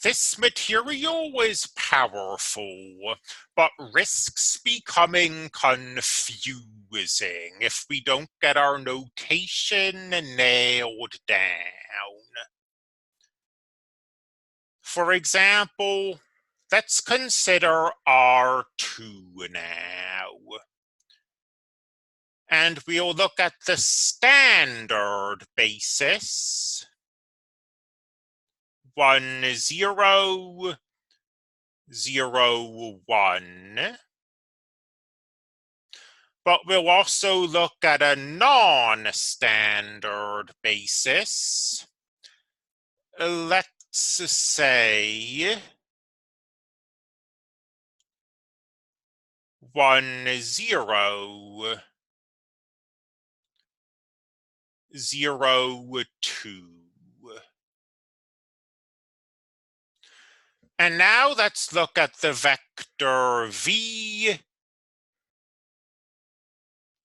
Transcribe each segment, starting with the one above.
This material is powerful, but risks becoming confusing if we don't get our notation nailed down. For example, let's consider R2 now. And we'll look at the standard basis. 1, 0, 0, 1. But we'll also look at a non-standard basis. Let's say 1, 0, 0, 2. And now let's look at the vector v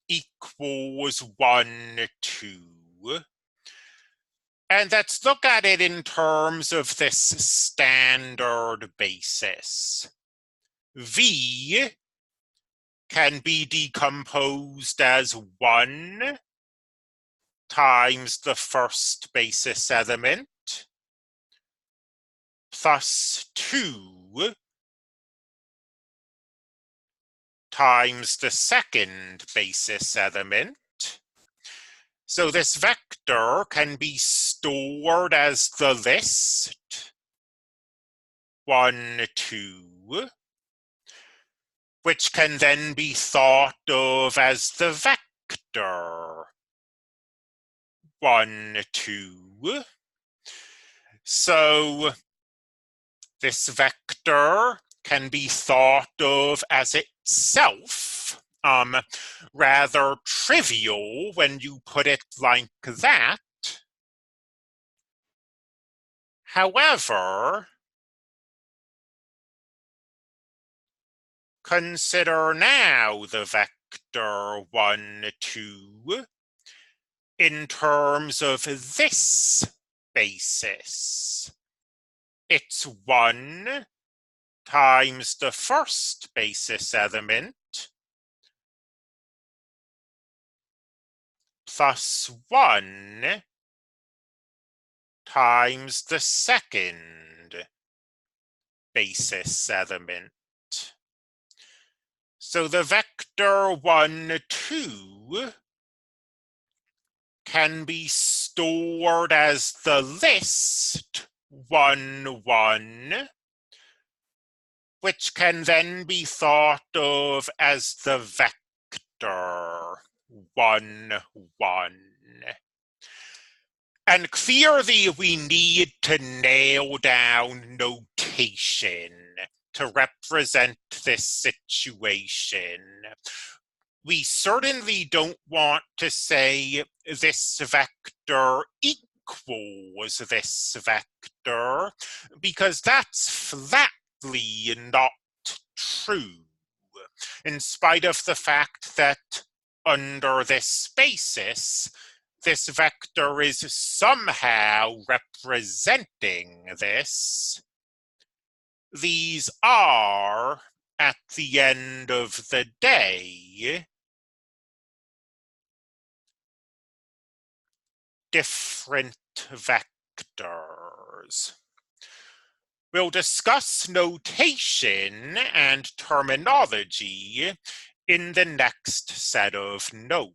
equals 1, 2. And let's look at it in terms of this standard basis. V can be decomposed as 1 times the first basis element plus 2 times the second basis element. So this vector can be stored as the list 1, 2, which can then be thought of as the vector 1, 2. So this vector can be thought of as itself rather trivial when you put it like that. However, consider now the vector 1, 2 in terms of this basis. It's 1 times the first basis element plus 1 times the second basis element. So the vector 1, 2 can be stored as the list 1, 1, which can then be thought of as the vector 1, 1. And clearly we need to nail down notation to represent this situation. We certainly don't want to say this vector equals this vector, because that's flatly not true, in spite of the fact that under this basis, this vector is somehow representing this. These are, at the end of the day, different vectors. We'll discuss notation and terminology in the next set of notes.